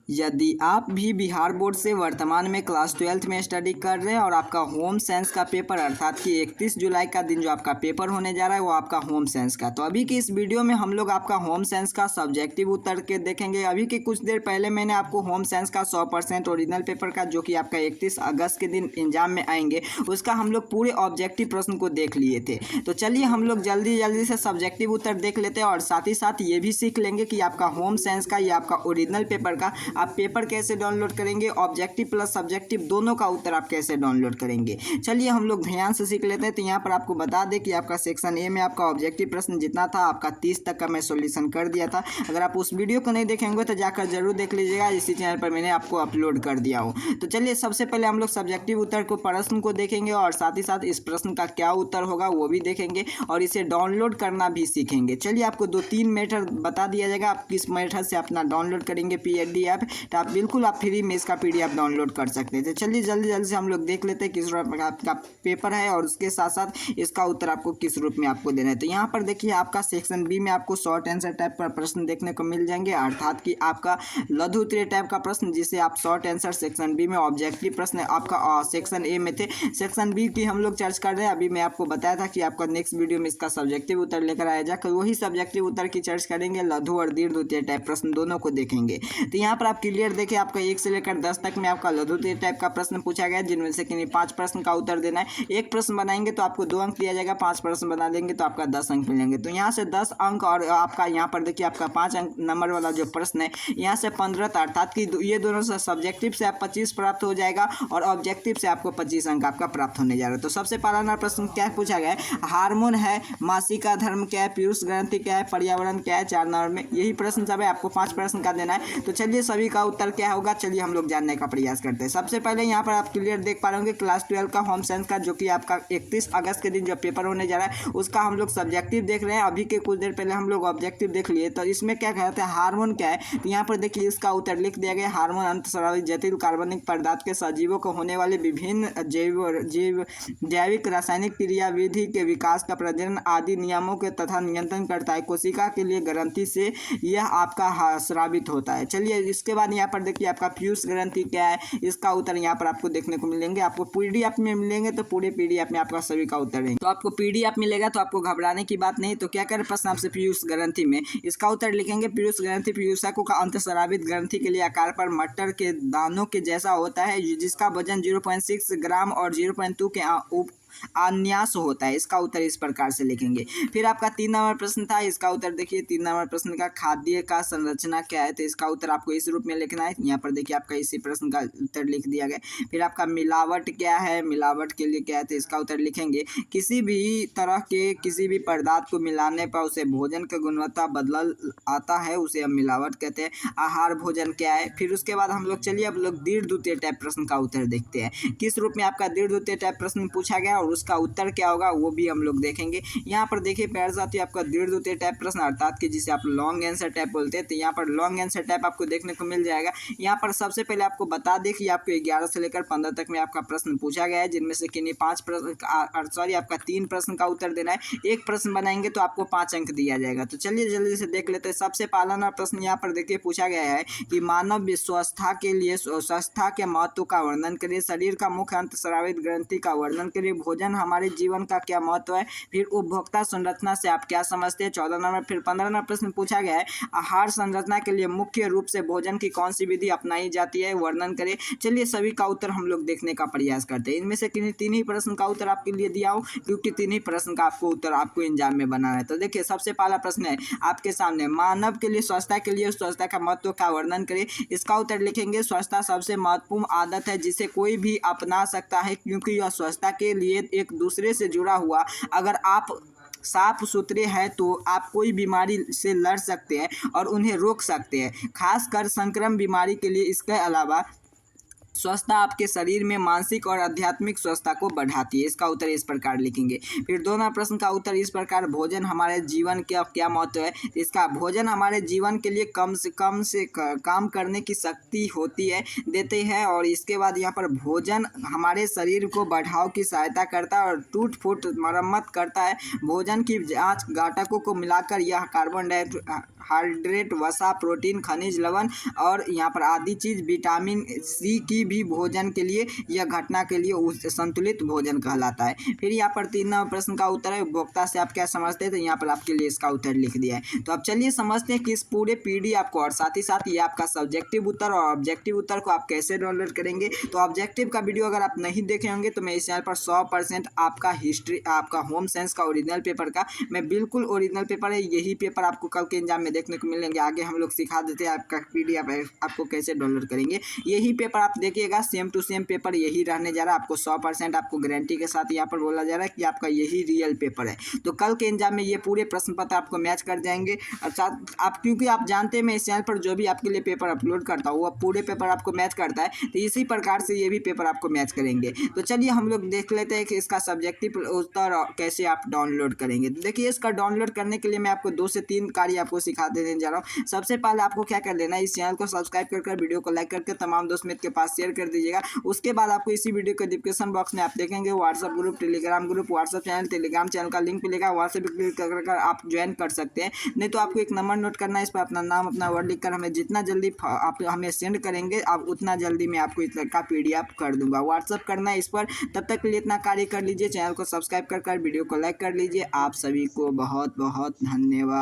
यदि आप भी बिहार बोर्ड से वर्तमान में क्लास 12th में स्टडी कर रहे हैं और आपका होम साइंस का पेपर अर्थात कि 31 जुलाई का दिन जो आपका पेपर होने जा रहा है वो आपका होम साइंस का, तो अभी की इस वीडियो में हम लोग आपका होम साइंस का सब्जेक्टिव उत्तर के देखेंगे। अभी के कुछ देर पहले मैंने आपको होम साइंस का 100% ओरिजिनल पेपर का जो कि आपका 31 अगस्त के दिन एग्जाम में आएंगे उसका हम लोग पूरे ऑब्जेक्टिव प्रश्न को देख लिए थे। तो चलिए हम लोग जल्दी से सब्जेक्टिव उत्तर देख लेते हैं और साथ ही साथ ये भी सीख लेंगे कि आपका होम साइंस का या आपका ओरिजिनल पेपर का आप पेपर कैसे डाउनलोड करेंगे, ऑब्जेक्टिव प्लस सब्जेक्टिव दोनों का उत्तर आप कैसे डाउनलोड करेंगे। चलिए हम लोग ध्यान से सीख लेते हैं। तो यहाँ पर आपको बता दें कि आपका सेक्शन ए में आपका ऑब्जेक्टिव प्रश्न जितना था आपका 30 तक का मैं सॉल्यूशन कर दिया था। अगर आप उस वीडियो को नहीं देखेंगे तो जाकर जरूर देख लीजिएगा, इसी चैनल पर मैंने आपको अपलोड कर दिया हूँ। तो चलिए सबसे पहले हम लोग सब्जेक्टिव उत्तर को प्रश्न को देखेंगे और साथ ही साथ इस प्रश्न का क्या उत्तर होगा वो भी देखेंगे और इसे डाउनलोड करना भी सीखेंगे। चलिए आपको 2-3 मेथड बता दिया जाएगा, आप किस मेथड से अपना डाउनलोड करेंगे PDF, तो आप बिल्कुल आप फ्री में इसका PDF डाउनलोड कर सकते हैं। तो चलिए जल्दी से हम लोग देख लेते हैं किस रूप में आपका पेपर है और उसके साथ साथ इसका उत्तर आपको किस रूप में आपको देना है। तो यहाँ पर देखिए आपका सेक्शन बी में आपको शॉर्ट आंसर टाइप का प्रश्न देखने को मिल जाएंगे, अर्थात कि आपका लघु उत्तरीय टाइप का प्रश्न जिसे आप शॉर्ट आंसर सेक्शन बी में, ऑब्जेक्टिव प्रश्न आपका सेक्शन ए में थे। सेक्शन बी की हम लोग चर्च कर रहे हैं। अभी मैं आपको बताया था कि आपका नेक्स्ट वीडियो में इसका सब्जेक्टिव उत्तर लेकर आया जाकर वही सब्जेक्टिव उत्तर की चर्च करेंगे, लघु और दीर्घ उत्तरीय टाइप प्रश्न दोनों को देखेंगे। तो यहाँ पर आप क्लियर देखिए आपका 1 से लेकर 10 तक में आपका लघु उत्तरीय टाइप का प्रश्न पूछा गया जिनमें से कि 5 प्रश्न का उत्तर देना है। एक प्रश्न बनाएंगे तो आपको 2 अंक दिया जाएगा, 5 प्रश्न बना देंगे तो आपका 10 अंक मिलेंगे। तो यहाँ से 10 अंक और आपका यहाँ पर देखिए आपका 5 अंक नंबर वाला जो प्रश्न है यहाँ से 15, अर्थात कि ये दोनों से सब्जेक्टिव से आप 25 प्राप्त हो जाएगा और ऑब्जेक्टिव से आपको 25 अंक आपका प्राप्त होने जा रहा है। तो सबसे पहला प्रश्न क्या पूछा गया है, हार्मोन है, मासिका धर्म क्या है, पीयूष ग्रंथि क्या है, पर्यावरण क्या है, 4 नंबर में यही प्रश्न सब है। आपको 5 प्रश्न का देना है। तो चलिए सभी का उत्तर क्या होगा, चलिए हम लोग जानने का प्रयास करते हैं। सबसे पहले यहाँ पर आप क्लियर देख पा रहे होंगे क्लास 12 का होम साइंस का जो कि आपका 31 अगस्त के दिन जो पेपर होने जा रहा है उसका हम लोग सब्जेक्टिव देख रहे हैं। अभी के कुछ देर पहले हम लोग ऑब्जेक्टिव देख लिए। तो इसमें क्या कहते हैं, हार्मोन क्या है, तो यहाँ पर देखिए इसका उत्तर लिख दिया गया, हार्मोन अंतःस्रावी जटिल कार्बनिक पदार्थ के सजीवों को होने वाले विभिन्न जैविक रासायनिक क्रियाविधि के विकास का प्रजनन आदि नियमों के तथा नियंत्रण करता है। कोशिका के लिए ग्रंथि से यह आपका स्रावित होता है। चलिए इसके बाद यहाँ पर देखिए आपका पीयूष ग्रंथि क्या है, इसका उत्तर यहाँ पर आपको देखने को मिलेंगे। आपको PDF में मिलेंगे तो पूरे PDF में आपका सभी का उत्तर देंगे। तो आपको PDF मिलेगा तो आपको घबराने की बात नहीं। तो क्या करें, प्रश्न आपसे पीयूष ग्रंथि में इसका उत्तर लिखेंगे। पीयूष ग्रंथि पीयूषकों का अंतःस्रावित ग्रंथि के लिए आकार पर मटर के दानों के जैसा होता है जिसका वजन 0.6 ग्राम और 0.2 के अन्यास होता है। इसका उत्तर इस प्रकार से लिखेंगे। फिर आपका 3 नंबर प्रश्न था, इसका उत्तर देखिए 3 नंबर प्रश्न का खाद्य का संरचना क्या है, तो इसका उत्तर आपको इस रूप में लिखना है। यहाँ पर देखिए आपका इसी प्रश्न का उत्तर लिख दिया गया। फिर आपका मिलावट क्या है, मिलावट के लिए क्या है, तो इसका उत्तर लिखेंगे किसी भी तरह के किसी भी पदार्थ को मिलाने पर उसे भोजन की गुणवत्ता बदल आता है, उसे हम मिलावट कहते हैं। आहार भोजन क्या है। फिर उसके बाद हम लोग चलिए अब लोग दीर्घ उत्तरीय टाइप प्रश्न का उत्तर देखते हैं, किस रूप में आपका दीर्घ उत्तरीय टाइप प्रश्न पूछा गया और उसका उत्तर क्या होगा वो भी हम लोग देखेंगे। यहाँ पर देखिए प्यारे साथियों आपका दीर्घ उत्तरीय टाइप प्रश्न अर्थात कि जिसे आप लॉन्ग आंसर टाइप बोलते हैं, तो यहाँ पर लॉन्ग आंसर टाइप आपको देखने को मिल जाएगा। यहाँ पर सबसे पहले आपको बता दें कि आपको 11 से लेकर 15 तक में आपका प्रश्न पूछा गया है जिनमें से किन्हीं 5 प्रश्न आपका 3 प्रश्न का उत्तर देना है। एक प्रश्न बनाएंगे तो आपको 5 अंक दिया जाएगा। तो चलिए जल्दी से देख लेते हैं। सबसे पहला प्रश्न यहाँ पर देखिए पूछा गया है कि मानव स्वस्थता के लिए स्वस्थता के महत्व का वर्णन करिए, शरीर का मुख्य अंतःस्रावित ग्रंथि का वर्णन करिए, भोजन हमारे जीवन का क्या महत्व है, फिर उपभोक्ता संरचना से आप क्या समझते हैं, 14 नंबर। फिर 15 नंबर प्रश्न पूछा गया है आहार संरचना के लिए मुख्य रूप से भोजन की कौन सी विधि अपनाई जाती है, वर्णन करें। चलिए सभी का उत्तर हम लोग देखने का प्रयास करते हैं। इनमें से किन्हीं 3 ही प्रश्न का उत्तर आपके लिए दिया हूँ क्योंकि 3 ही प्रश्न का आपको उत्तर आपको एग्जाम में बनाना है। तो देखिए सबसे पहला प्रश्न है आपके सामने, मानव के लिए स्वच्छता का महत्व का वर्णन करें। इसका उत्तर लिखेंगे स्वच्छता सबसे महत्वपूर्ण आदत है जिसे कोई भी अपना सकता है क्योंकि यह स्वच्छता के लिए एक दूसरे से जुड़ा हुआ, अगर आप साफ सुथरे हैं तो आप कोई बीमारी से लड़ सकते हैं और उन्हें रोक सकते हैं, खासकर संक्रमण बीमारी के लिए। इसके अलावा स्वस्थता आपके शरीर में मानसिक और आध्यात्मिक स्वस्थता को बढ़ाती है। इसका उत्तर इस प्रकार लिखेंगे। फिर 2 नंबर प्रश्न का उत्तर इस प्रकार, भोजन हमारे जीवन का क्या महत्व है। इसका भोजन हमारे जीवन के लिए कम से काम करने की शक्ति होती है देते हैं और इसके बाद यहाँ पर भोजन हमारे शरीर को बढ़ाव की सहायता करता है और टूट फूट मरम्मत करता है। भोजन की जाँच घटकों को मिलाकर यह कार्बोहाइड्रेट, वसा, प्रोटीन, खनिज, लवण और यहाँ पर आदि चीज विटामिन सी की भी भोजन के लिए यह घटना के लिए संतुलित भोजन कहलाता है। फिर यहाँ पर 3 नंबर प्रश्न का उत्तर है उपभोक्ता से आप क्या समझते हैं, तो यहाँ पर आपके लिए इसका उत्तर लिख दिया है। तो अब चलिए समझते हैं कि इस पूरे पीडीएफ को और साथ ही साथ ये आपका सब्जेक्टिव उत्तर और ऑब्जेक्टिव उत्तर को आप कैसे डाउनलोड करेंगे। तो ऑब्जेक्टिव का वीडियो अगर आप नहीं देखे होंगे तो मैं इस चैनल पर 100% आपका हिस्ट्री, आपका होम साइंस का ओरिजिनल पेपर का, मैं बिल्कुल ओरिजिनल पेपर है, यही पेपर आपको कल के एग्जाम में देखने को मिलेंगे। आगे हम लोग सिखा देते हैं आपका पीडीएफ आपको कैसे डाउनलोड करेंगे। यही पेपर आप देखिएगा, सेम टू सेम पेपर यही रहने जा रहा है। आपको 100% आपको गारंटी के साथ यहाँ पर बोला जा रहा है कि आपका यही रियल पेपर है। तो कल के एग्जाम में ये पूरे प्रश्न पत्र आपको मैच कर जाएंगे। अच्छा, आप क्योंकि आप जानते हैं मैं इस चैनल पर जो भी आपके लिए पेपर अपलोड करता हूँ वो पूरे पेपर आपको मैच करता है, तो इसी प्रकार से ये भी पेपर आपको मैच करेंगे। तो चलिए हम लोग देख लेते हैं कि इसका सब्जेक्टिव उत्तर कैसे आप डाउनलोड करेंगे। देखिए, इसका डाउनलोड करने के लिए मैं आपको 2 से 3 कार्य आपको सिखा देने जा रहा हूँ। सबसे पहले आपको क्या कर लेना है, इस चैनल को सब्सक्राइब कर वीडियो को लाइक करके तमाम दोस्त मित्र के पास शेयर कर दीजिएगा। उसके बाद आपको इसी वीडियो के डिस्क्रिप्शन बॉक्स में आप देखेंगे WhatsApp group, Telegram group, WhatsApp channel, Telegram channel का लिंक मिलेगा, वहाँ से भी क्लिक कर आप ज्वाइन कर सकते हैं। नहीं तो आपको एक नंबर नोट करना है, इस पर अपना नाम, अपना वर्ड लिखकर हमें जितना जल्दी आप हमें सेंड करेंगे आप उतना जल्दी मैं आपको इस का पीडीएफ कर दूंगा। व्हाट्सएप करना है इस पर। तब तक के लिए इतना कार्य कर लीजिए, चैनल को सब्सक्राइब कर वीडियो को लाइक कर लीजिए। आप सभी को बहुत बहुत धन्यवाद।